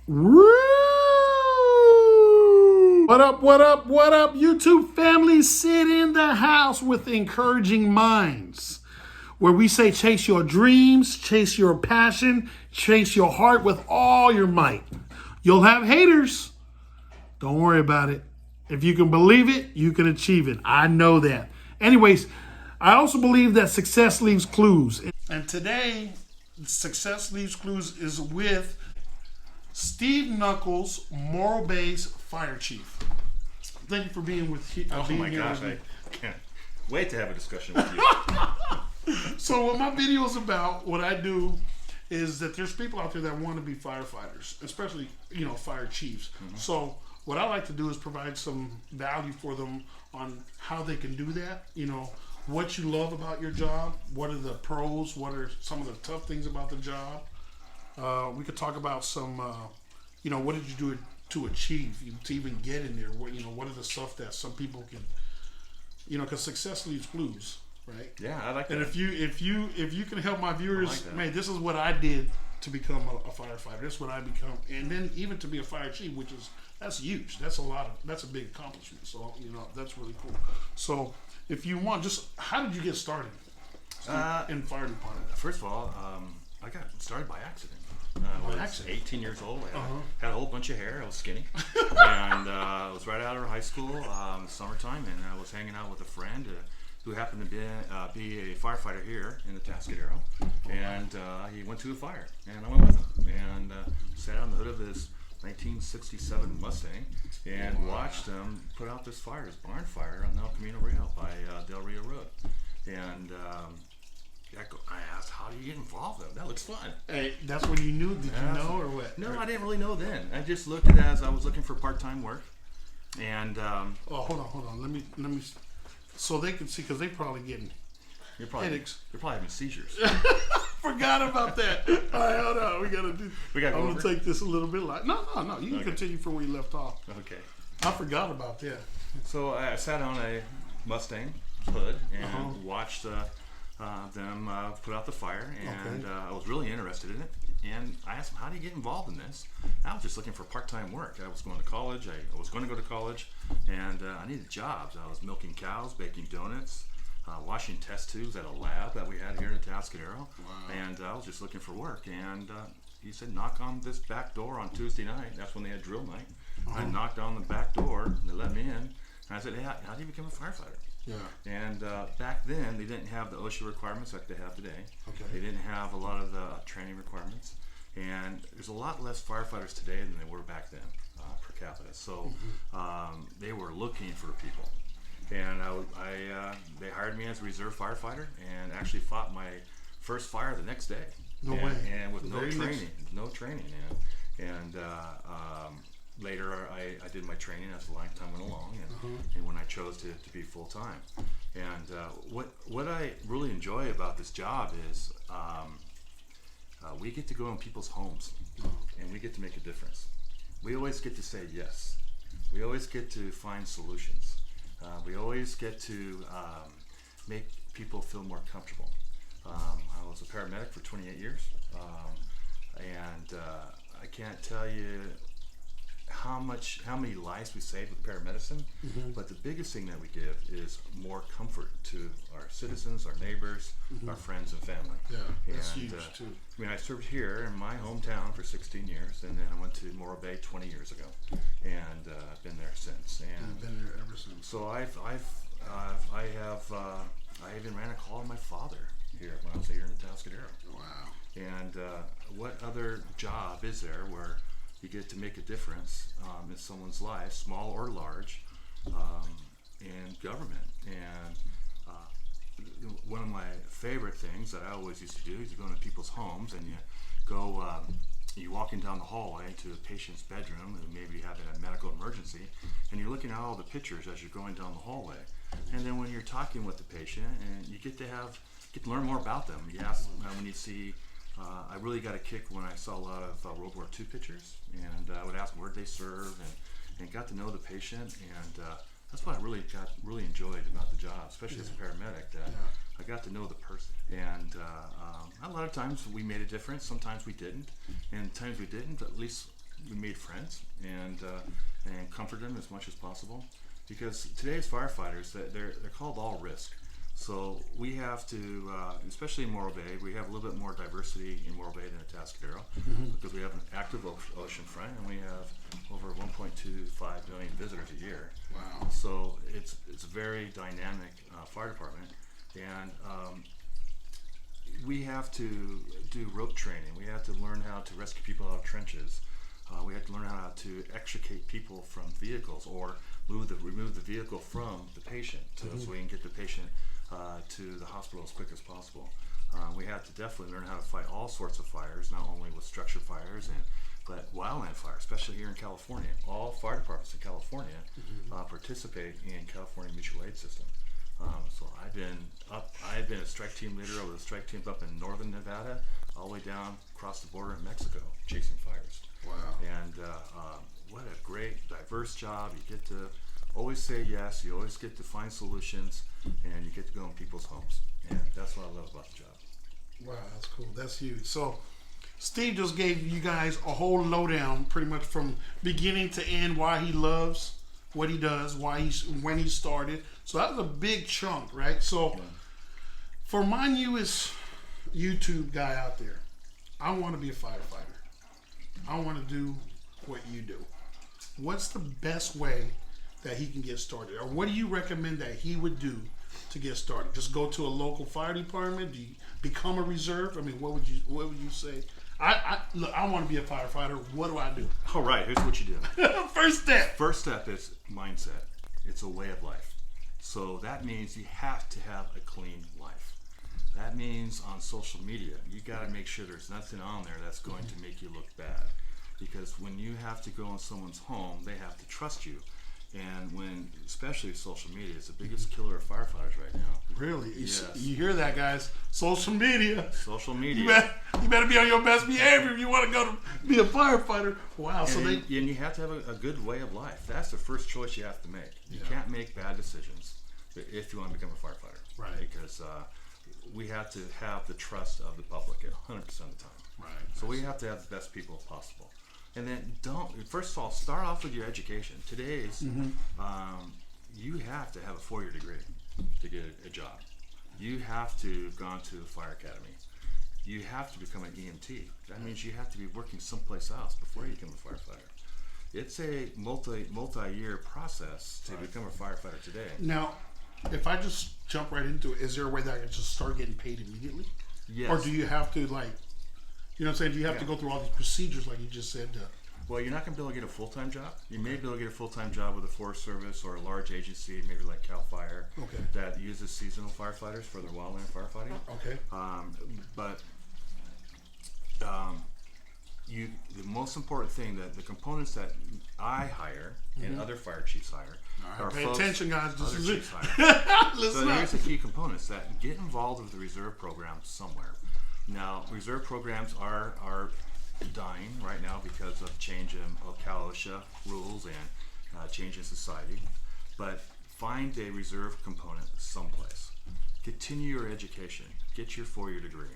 Woo! What up, what up, what up, YouTube family? Sit in the house with encouraging minds, where we say chase your dreams, chase your passion, chase your heart with all your might. You'll have haters. Don't worry about it. If you can believe it, you can achieve it. I know that. Anyways, I also believe that success leaves clues. And today, Success Leaves Clues is with Steve Knuckles, Morro Bay's Fire Chief. Thank you for being with Oh being my here gosh, with me. I can't wait to have a discussion with you. So what my video is about, what I do, is that there's people out there that want to be firefighters, especially, fire chiefs. Mm-hmm. So what I like to do is provide some value for them on how they can do that. What you love about your job, what are the pros, what are some of the tough things about the job. We could talk about some, what did you do to achieve, to even get in there? What are the stuff that some people can, because success leaves clues, right? Yeah, I like that. And if you can help my viewers, like that. man, this is what I did to become a firefighter. This is what I become, and then even to be a fire chief, that's huge. That's a big accomplishment. So that's really cool. So if you want, just how did you get started in fire department? First of all, I got started by accident. I was 18 years old. I had a whole bunch of hair. I was skinny. And I was right out of high school in the summertime, and I was hanging out with a friend who happened to be a firefighter here in the Tascadero. And he went to a fire, and I went with him. And sat on the hood of his 1967 Mustang and watched him put out this fire, this barn fire on El Camino Real by Del Rio Road. And I asked, how do you get involved in it? That looks fun. Hey, that's when you knew. Did you know or what? No, I didn't really know then. I just looked at it as I was looking for part-time work. And hold on. Let me, so they can see, because they probably getting headaches. You're probably having seizures. Forgot about that. All right, hold on. We gotta do. I'm gonna take this a little bit light. No. You can continue from where you left off. Okay. I forgot about that. So I sat on a Mustang hood and watched them put out the fire, and I was really interested in it. And I asked them, how do you get involved in this? I was just looking for part-time work. I was going to college. I was going to go to college, and I needed jobs. I was milking cows, baking donuts, washing test tubes at a lab that we had here in Tascadero. Wow. And I was just looking for work. And he said, knock on this back door on Tuesday night. That's when they had drill night. I knocked on the back door, and they let me in. And I said, hey, how do you become a firefighter? Yeah. And back then, they didn't have the OSHA requirements like they have today. Okay. They didn't have a lot of the training requirements. And there's a lot less firefighters today than they were back then per capita. So they were looking for people. And they hired me as a reserve firefighter and actually fought my first fire the next day. No way. And with no training. And later I did my training as the lifetime went along, and when I chose to be full-time. And what I really enjoy about this job is we get to go in people's homes, and we get to make a difference. We always get to say yes. We always get to find solutions. We always get to make people feel more comfortable. I was a paramedic for 28 years, and I can't tell you how many lives we save with paramedicine, but the biggest thing that we give is more comfort to our citizens, our neighbors, our friends and family. Yeah, that's huge too. I mean, I served here in my hometown for 16 years, and then I went to Morro Bay 20 years ago, and I've been there since. And I've been there ever since. So I even ran a call on my father here when I was here in the Tascadero. Wow. And what other job is there where you get to make a difference in someone's life, small or large, in government? And one of my favorite things that I always used to do is you go into people's homes and you're walking down the hallway to a patient's bedroom who may be having a medical emergency, and you're looking at all the pictures as you're going down the hallway. And then when you're talking with the patient, and you get to learn more about them. You ask when you see. I really got a kick when I saw a lot of World War II pictures, and I would ask where they served, and got to know the patient, and that's what I really enjoyed about the job, especially as a paramedic. That I got to know the person, and a lot of times we made a difference. Sometimes we didn't, and times we didn't. At least we made friends and comforted them as much as possible, because today's firefighters, they're called all risk. So we have to, especially in Morro Bay, we have a little bit more diversity in Morro Bay than Atascadero, because we have an active ocean front, and we have over 1.25 million visitors a year. Wow. So it's a very dynamic fire department, and we have to do rope training. We have to learn how to rescue people out of trenches. We have to learn how to extricate people from vehicles, or remove the vehicle from the patient, so we can get the patient to the hospital as quick as possible. We have to definitely learn how to fight all sorts of fires, not only with structure fires but wildland fire, especially here in California. All fire departments in California participate in California Mutual Aid System. So I've been a strike team leader over the strike teams up in northern Nevada, all the way down across the border in Mexico, chasing fires. Wow. And what a great, diverse job. You get to always say yes, you always get to find solutions, and you get to go in people's homes. And that's what I love about the job. Wow, that's cool. That's huge. So Steve just gave you guys a whole lowdown, pretty much from beginning to end, why he loves what he does, when he started. So that was a big chunk, right? So for my newest YouTube guy out there, I want to be a firefighter. I want to do what you do. What's the best way that he can get started? Or what do you recommend that he would do to get started? Just go to a local fire department? Do you become a reserve? I mean, what would you say? Look, I want to be a firefighter. What do I do? All right, here's what you do. First step. First step is mindset. It's a way of life. So that means you have to have a clean life. That means on social media, you got to make sure there's nothing on there that's going to make you look bad. Because when you have to go in someone's home, they have to trust you. And especially social media, is the biggest killer of firefighters right now. Really? Yes. You hear that, guys? Social media. Social media. You better be on your best behavior if you want to go to be a firefighter. Wow. And you have to have a good way of life. That's the first choice you have to make. You can't make bad decisions if you want to become a firefighter. Right. Because we have to have the trust of the public at 100% of the time. Right. So we have to have the best people possible. And then first of all, start off with your education. Today's, you have to have a 4-year degree to get a job. You have to have gone to the fire academy. You have to become an EMT. That means you have to be working someplace else before you become a firefighter. It's a multi-year process to become a firefighter today. Now, if I just jump right into it, is there a way that I can just start getting paid immediately? Yes. Or do you have to, like, you know what I'm saying? Do you have to go through all these procedures like you just said? Well, you're not going to be able to get a full-time job. You may be able to get a full-time job with the Forest Service or a large agency, maybe like CAL FIRE, that uses seasonal firefighters for their wildland firefighting. Okay. But the most important thing, that the components that I hire and other fire chiefs hire are pay folks attention, guys. This other is chiefs it. hire. So Listen up. here's the key components: that get involved with the reserve program somewhere. Now, reserve programs are dying right now because of change in Cal OSHA rules and change in society. But find a reserve component someplace. Continue your education. Get your 4-year degree.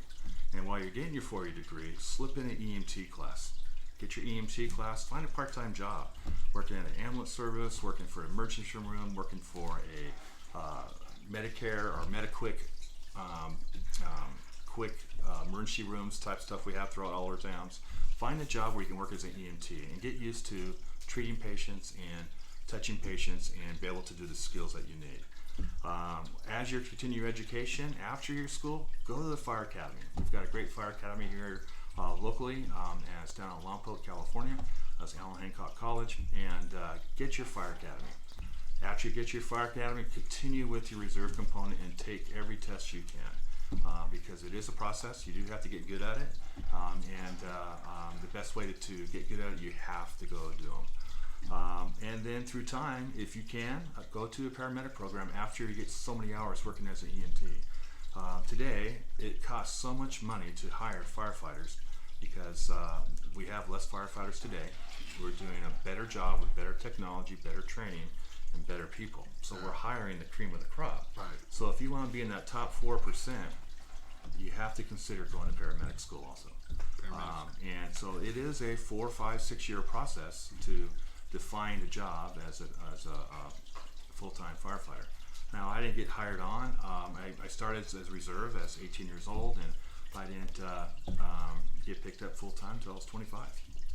And while you're getting your 4-year degree, slip in an EMT class. Get your EMT class. Find a part-time job. Working at an ambulance service, working for an emergency room, working for a Medicare or MediQuick quick emergency rooms type stuff we have throughout all our towns. Find a job where you can work as an EMT and get used to treating patients and touching patients and be able to do the skills that you need. As you continue your education after your school, go to the fire academy. We've got a great fire academy here locally, and it's down in Lompoc, California. That's Allen Hancock College, and get your fire academy. After you get your fire academy, continue with your reserve component and take every test you can. Because it is a process. You do have to get good at it, and the best way to get good at it, you have to go do them. And then through time, if you can, go to a paramedic program after you get so many hours working as an EMT. Today, it costs so much money to hire firefighters because we have less firefighters today. We're doing a better job with better technology, better training, and better people. So we're hiring the cream of the crop. Right. So if you want to be in that top 4%, you have to consider going to paramedic school also. And so it is a 4, 5, 6 year process to find a job as a full-time firefighter. Now, I didn't get hired on. I started as reserve as 18 years old, and I didn't get picked up full-time until I was 25.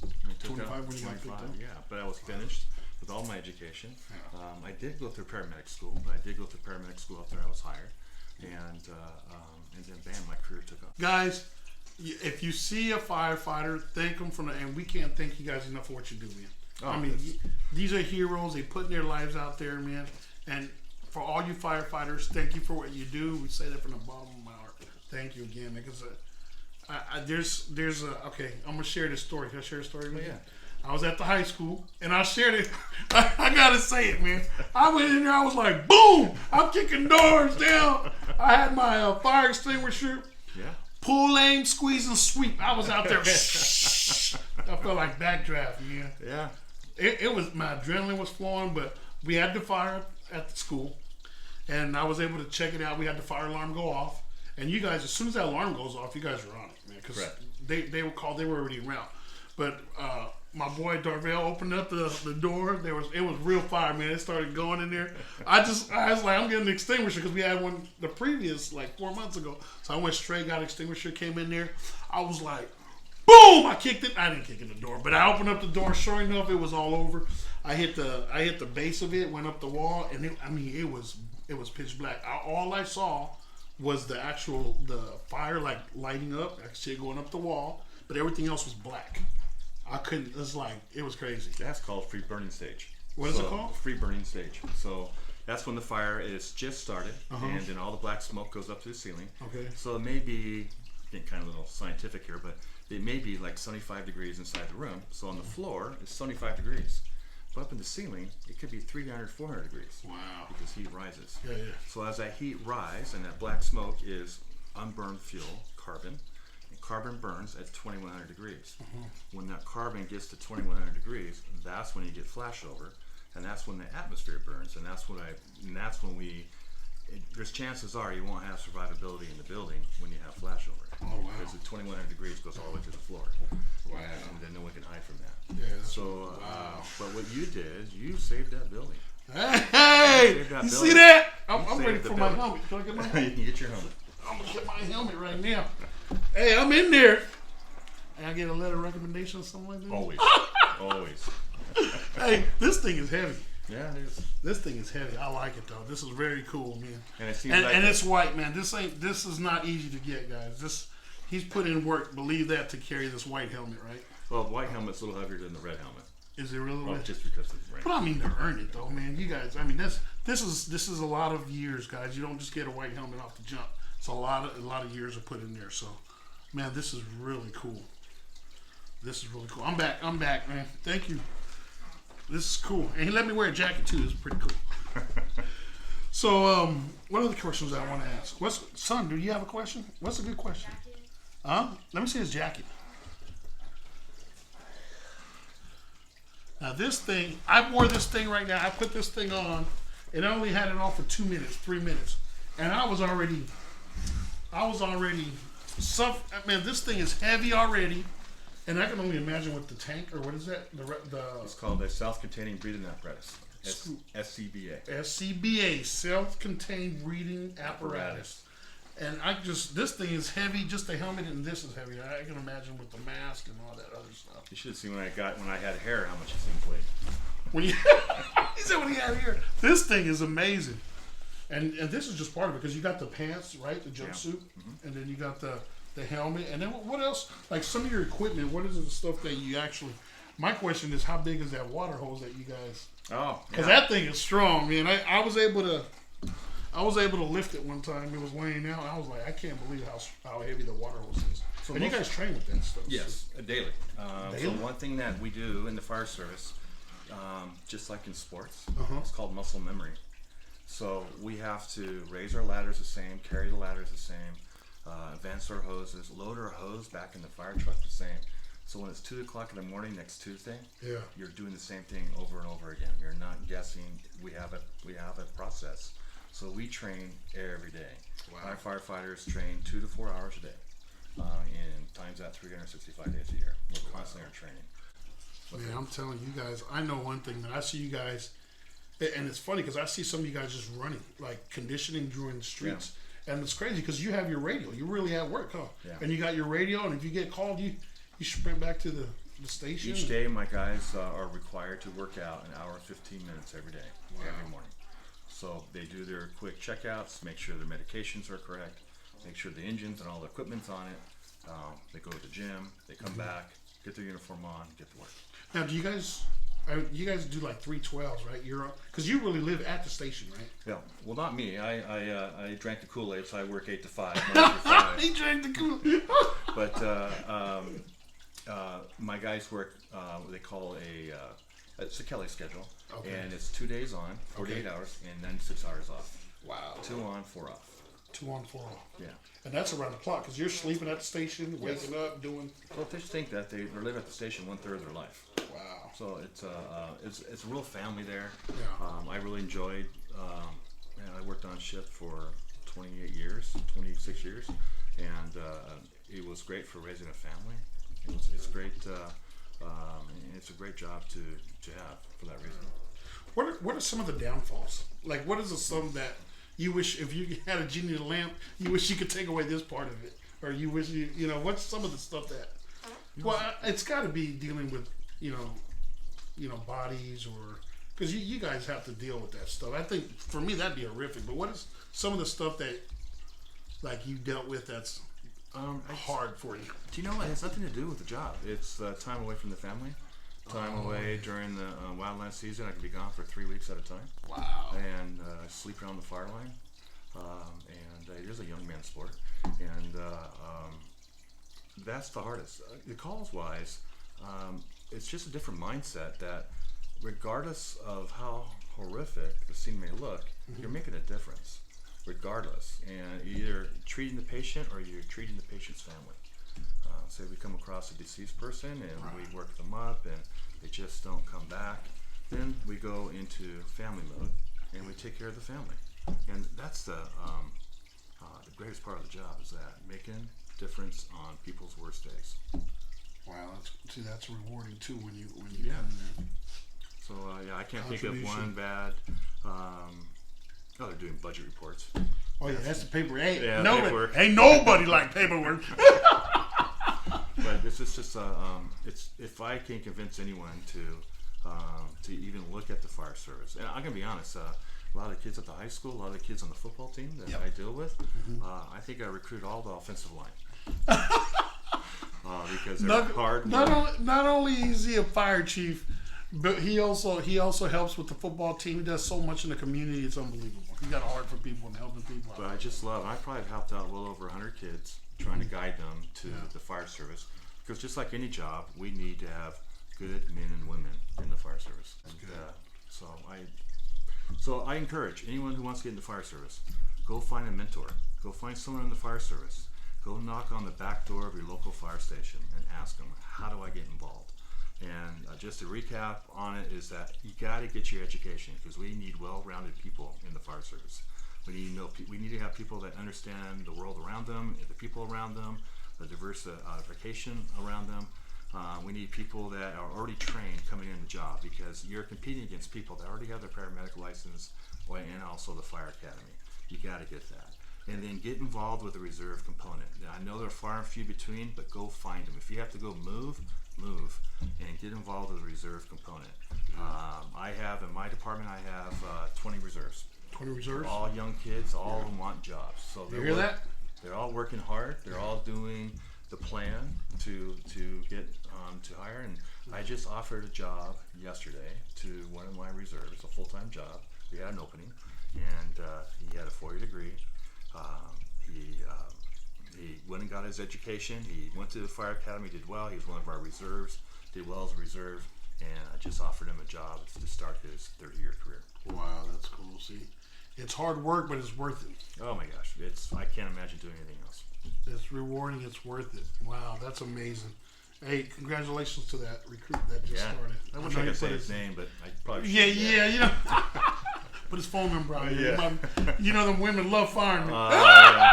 And it took 25 when you got picked up? Yeah, but I was finished with all my education. I did go through paramedic school, but I did go through paramedic school after I was hired. And then bam, my career took off. Guys, if you see a firefighter, thank them and we can't thank you guys enough for what you do, man. Oh, I mean, these are heroes. They putting their lives out there, man. And for all you firefighters, thank you for what you do. We say that from the bottom of my heart. Thank you again, man. Because okay, I'm gonna share this story. Can I share a story with you? I was at the high school, and I shared it. I gotta say it, man. I went in there, I was like, boom! I'm kicking doors down. I had my fire extinguisher. Yeah. Pull, aim, squeeze, and sweep. I was out there. I felt like backdraft, man. Yeah. It was, my adrenaline was flowing, but we had the fire at the school, and I was able to check it out. We had the fire alarm go off, and you guys, as soon as that alarm goes off, you guys are on it, man, because they were called. They were already around, but my boy Darvell opened up the door. It was real fire, man. It started going in there. I was like, I'm getting an extinguisher because we had one the previous 4 months ago. So I went straight, got an extinguisher, came in there. I was like, boom! I kicked it. I didn't kick in the door, but I opened up the door. Sure enough, it was all over. I hit the base of it, went up the wall, and it was pitch black. All I saw was the fire lighting up, that shit going up the wall, but everything else was black. I couldn't. It was crazy. That's called free burning stage. What is it called? Free burning stage. So that's when the fire is just started, and then all the black smoke goes up to the ceiling. Okay. So it may be, getting kind of a little scientific here, but it may be like 75 degrees inside the room. So on the floor, it's 75 degrees. But up in the ceiling, it could be 300, 400 degrees. Wow. Because heat rises. Yeah. So as that heat rises, and that black smoke is unburned fuel, carbon, and carbon burns at 2100 degrees. When that carbon gets to 2100 degrees, that's when you get flashover, and that's when the atmosphere burns, and that's when there's chances are you won't have survivability in the building when you have flashover. Oh, wow. Because the 2100 degrees goes all the way to the floor. Wow. And then no one can hide from that. Yeah. So, but what you did, you saved that building. Hey! You see that? I'm ready for my helmet. Can I get my helmet? You can get your helmet. I'm gonna get my helmet right now. Hey, I'm in there. And I get a letter of recommendation or something like that? Always. Always. Hey, this thing is heavy. Yeah, it is. This thing is heavy. I like it though. This is very cool, man. And it seems and it's white, man. This is not easy to get, guys. He's put in work, believe that, to carry this white helmet, right? Well, the white helmet's a little heavier than the red helmet. Is it really? Well, just because of the rain. But I mean, to earn it though, man. You guys, I mean, this is a lot of years, guys. You don't just get a white helmet off the jump. It's a lot of years are put in there. So, man, this is really cool. This is really cool. I'm back, man. Thank you. This is cool. And he let me wear a jacket too. It's pretty cool. So, what other questions I want to ask? Son, do you have a question? What's a good question? Huh? Let me see his jacket. Now this thing, I wore this thing right now. I put this thing on, and I only had it on for 2 minutes, 3 minutes, and I was already. Man, this thing is heavy already, and I can only imagine what the tank or what is that? It's called a self-containing breathing apparatus. SCBA. SCBA, self-contained breathing apparatus. And this thing is heavy. Just the helmet and this is heavy. I can imagine with the mask and all that other stuff. You should have seen when I had hair, how much this thing weighed. He said when he had hair. This thing is amazing. And this is just part of it because you got the pants, right? The jumpsuit, and then you got the helmet, and then what else? Like some of your equipment. What is the stuff that you actually? My question is, how big is that water hose that you guys? Oh, because that thing is strong, man. I was able to lift it one time. It was laying out. I was like, I can't believe how heavy the water hose is. So and you guys train with that stuff? Yes, daily. So one thing that we do in the fire service, just like in sports, it's called muscle memory. So we have to raise our ladders the same, carry the ladders the same, advance our hoses, load our hose back in the fire truck the same. So when it's 2 o'clock in the morning next Tuesday, you're doing the same thing over and over again. You're not guessing. We have a process. So we train every day. Wow. Our firefighters train 2 to 4 hours a day, and times that 365 days a year. We're constantly training. Man, I'm telling you guys, I know one thing, that I see you guys, and it's funny because I see some of you guys just running, like conditioning during the streets. Yeah. And it's crazy because you have your radio. You really at work, huh? Yeah. And you got your radio, and if you get called, you sprint back to the station. Each day, my guys are required to work out an hour and 15 minutes every day, every morning. So they do their quick checkouts, make sure their medications are correct, make sure the engines and all the equipment's on it. They go to the gym, they come back, get their uniform on, get to work. Now, do you guys do like 312s, right? You're because you really live at the station, right? Yeah. Well, not me. I drank the Kool-Aid, so I work 8 to 5. Monday through Friday. He drank the Kool-Aid. But my guys work what they call it's a Kelly schedule, okay. And it's 2 days on, 48 hours, and then 6 hours off. Wow. 2 on, 4 off. 2 on, 4 off. Yeah. And that's around the clock because you're sleeping at the station, waking up, doing. Well, just think that they live at the station 1/3 of their life. Wow. So it's a real family there. Yeah. I really enjoyed. I worked on shift for 26 years, and it was great for raising a family. It's great. It's a great job to have for that reason. What are some of the downfalls? Like, what is some that you wish, if you had a genie in a lamp, you wish you could take away this part of it, or you wish you know what's some of the stuff that? Well, it's got to be dealing with bodies, or because you guys have to deal with that stuff. I think for me that'd be horrific. But what is some of the stuff that like you dealt with that's hard for you? Do you know it has nothing to do with the job? It's time away from the family. Time away during the wildland season. I can be gone for 3 weeks at a time. Wow. And sleep around the fire line. And it is a young man's sport. And that's the hardest. The calls wise, it's just a different mindset that regardless of how horrific the scene may look, you're making a difference. Regardless. And either treating the patient or you're treating the patient's family. Say we come across a deceased person and we work them up and they just don't come back, then we go into family mode and we take care of the family. And that's the greatest part of the job, is that making difference on people's worst days. Wow, that's rewarding too when you Yeah. come in there. So I can't think of one bad. They're doing budget reports. Oh yeah, that's the paper. Ain't paperwork. Ain't nobody like paperwork. But it's just it's if I can convince anyone to even look at the fire service, and I'm gonna be honest, a lot of the kids at the high school, a lot of the kids on the football team that I deal with, I think I recruit all the offensive line because they're hard. Not only is he a fire chief, but he also helps with the football team. He does so much in the community. It's unbelievable. He got a heart for people and helping people out. But I just love. I probably have helped out well over 100 kids, trying to guide them to the fire service, because just like any job, we need to have good men and women in the fire service. And, so I encourage anyone who wants to get in the fire service, go find a mentor, go find someone in the fire service, go knock on the back door of your local fire station and ask them, how do I get involved? And just to recap on it is that you got to get your education, because we need well-rounded people in the fire service. We need to have people that understand the world around them, the people around them, the diversification around them. We need people that are already trained coming in the job, because you're competing against people that already have their paramedic license and also the fire academy. You got to get that. And then get involved with the reserve component. Now, I know they're far and few between, but go find them. If you have to go move, and get involved with the reserve component. I have, in my department, I have 20 reserves. 20 reserves? All young kids, all of them want jobs. So you hear that? They're all working hard. They're all doing the plan to get to hire. And I just offered a job yesterday to one of my reserves, a full-time job. We had an opening, and he had a 4-year degree. He went and got his education. He went to the fire academy, did well. He was one of our reserves, did well as a reserve, and I just offered him a job to start his 30-year career. Wow, that's cool. See, it's hard work, but it's worth it. Oh my gosh, I can't imagine doing anything else. It's rewarding. It's worth it. Wow, that's amazing. Hey, congratulations to that recruit that just started. I wish I could say his name, but I probably should. Yeah, you know. put his phone number out here. Yeah. You know, them women love firemen. Yeah.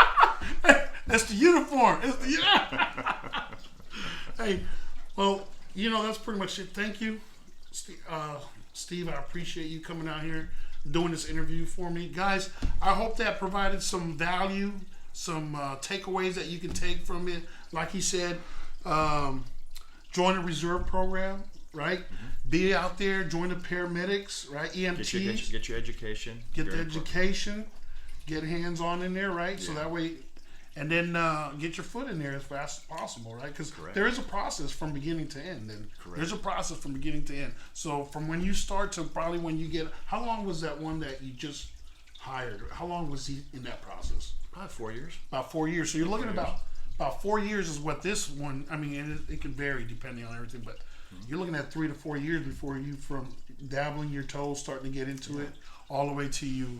That's the uniform. Hey, well, you know, that's pretty much it. Thank you, Steve. I appreciate you coming out here doing this interview for me. Guys, I hope that provided some value, some takeaways that you can take from it. Like he said, join a reserve program, right? Mm-hmm. Be out there, join the paramedics, right? EMTs. Get your education. Get the education. Get hands-on in there, right? Yeah. So that way, and then get your foot in there as fast as possible, right? Because there is a process from beginning to end. And there's a process from beginning to end. So from when you start to probably when you get, how long was that one that you just hired? How long was he in that process? About 4 years. About 4 years. So you're looking at about 4 years is what this one, I mean, it can vary depending on everything, but you're looking at 3 to 4 years before you, from dabbling your toes, starting to get into it, all the way to you.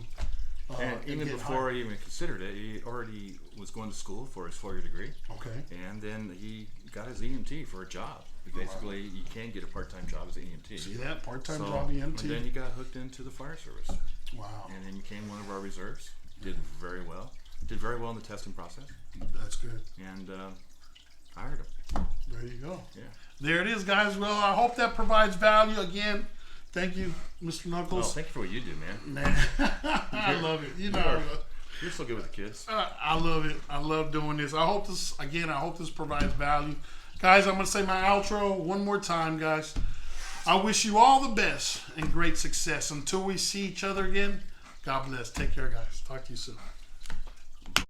And even before he even considered it, he already was going to school for his 4-year degree. Okay. And then he got his EMT for a job. Basically, you can get a part-time job as an EMT. See that? Part-time job EMT. And then he got hooked into the fire service. Wow. And then became one of our reserves. Did very well. Did very well in the testing process. That's good. And hired him. There you go. Yeah. There it is, guys. Well, I hope that provides value. Again, thank you, Mr. Knuckles. Oh, thank you for what you do, man. Man, I love it. You know, you're so good with the kids. I love it. I love doing this. I hope this provides value. Guys, I'm going to say my outro one more time, guys. I wish you all the best and great success. Until we see each other again, God bless. Take care, guys. Talk to you soon.